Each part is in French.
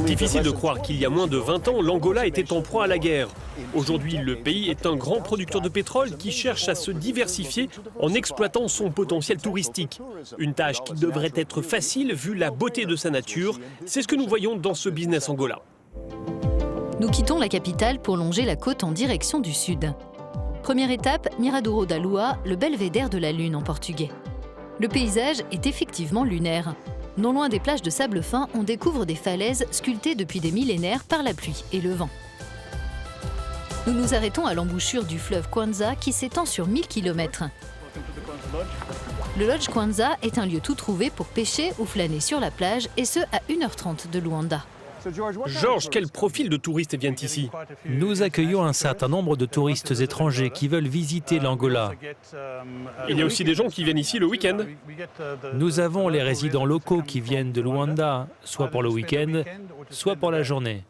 Difficile de croire qu'il y a moins de 20 ans, l'Angola était en proie à la guerre. Aujourd'hui, le pays est un grand producteur de pétrole qui cherche à se diversifier en exploitant son potentiel touristique. Une tâche qui devrait être facile vu la beauté de sa nature. C'est ce que nous voyons dans ce Business Angola. Nous quittons la capitale pour longer la côte en direction du sud. Première étape, Miradouro da Lua, le belvédère de la Lune en portugais. Le paysage est effectivement lunaire. Non loin des plages de sable fin, on découvre des falaises sculptées depuis des millénaires par la pluie et le vent. Nous nous arrêtons à l'embouchure du fleuve Kwanza qui s'étend sur 1000 km. Le Lodge Kwanza est un lieu tout trouvé pour pêcher ou flâner sur la plage, et ce à 1h30 de Luanda. Georges, quel profil de touristes viennent ici? Nous accueillons un certain nombre de touristes étrangers qui veulent visiter l'Angola. Il y a aussi des gens qui viennent ici le week-end. Nous avons les résidents locaux qui viennent de Luanda, soit pour le week-end, soit pour la journée.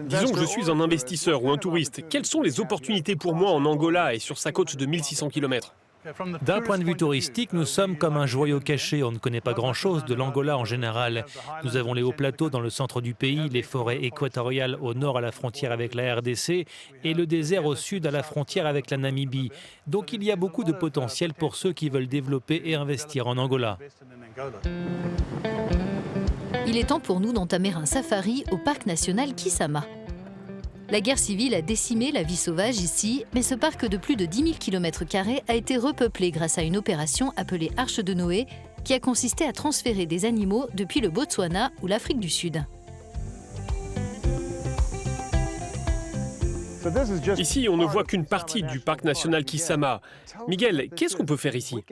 Disons que je suis un investisseur ou un touriste. Quelles sont les opportunités pour moi en Angola et sur sa côte de 1600 km? D'un point de vue touristique, nous sommes comme un joyau caché. On ne connaît pas grand-chose de l'Angola en général. Nous avons les hauts plateaux dans le centre du pays, les forêts équatoriales au nord à la frontière avec la RDC et le désert au sud à la frontière avec la Namibie. Donc il y a beaucoup de potentiel pour ceux qui veulent développer et investir en Angola. Il est temps pour nous d'entamer un safari au parc national Kisama. La guerre civile a décimé la vie sauvage ici, mais ce parc de plus de 10 000 km² a été repeuplé grâce à une opération appelée Arche de Noé, qui a consisté à transférer des animaux depuis le Botswana ou l'Afrique du Sud. Ici, on ne voit qu'une partie du parc national Kisama. Miguel, qu'est-ce qu'on peut faire ici?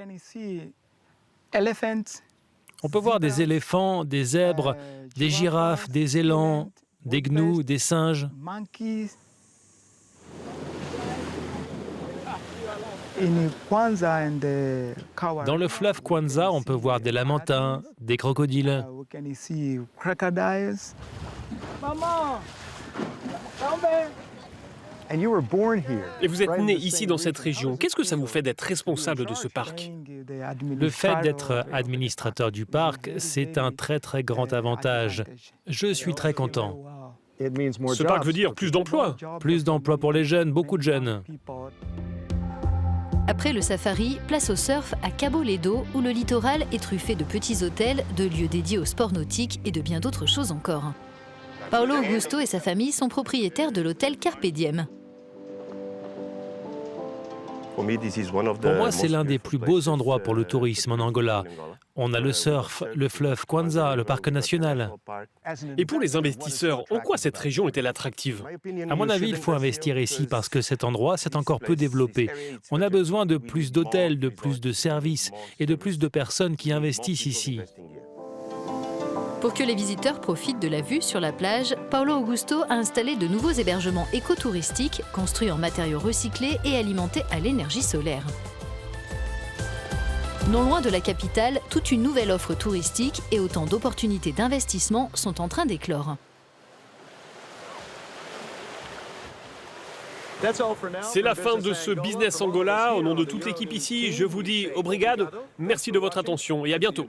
On peut voir des éléphants, des zèbres, des girafes, des élans, des gnous, des singes. Dans le fleuve Kwanza, on peut voir des lamantins, des crocodiles. Et vous êtes né ici dans cette région. Qu'est-ce que ça vous fait d'être responsable de ce parc? Le fait d'être administrateur du parc, c'est un très très grand avantage. Je suis très content. Ce parc veut dire plus d'emplois. Plus d'emplois pour les jeunes, beaucoup de jeunes. Après le safari, place au surf à Cabo Ledo, où le littoral est truffé de petits hôtels, de lieux dédiés au sport nautique et de bien d'autres choses encore. Paulo Augusto et sa famille sont propriétaires de l'hôtel Carpe Diem. Pour moi, c'est l'un des plus beaux endroits pour le tourisme en Angola. On a le surf, le fleuve Kwanza, le parc national. Et pour les investisseurs, en quoi cette région est-elle attractive? À mon avis, il faut investir ici parce que cet endroit s'est encore peu développé. On a besoin de plus d'hôtels, de plus de services et de plus de personnes qui investissent ici. Pour que les visiteurs profitent de la vue sur la plage, Paulo Augusto a installé de nouveaux hébergements écotouristiques, construits en matériaux recyclés et alimentés à l'énergie solaire. Non loin de la capitale, toute une nouvelle offre touristique et autant d'opportunités d'investissement sont en train d'éclore. C'est la fin de ce Business Angola. Au nom de toute l'équipe ici, je vous dis obrigado, merci de votre attention et à bientôt.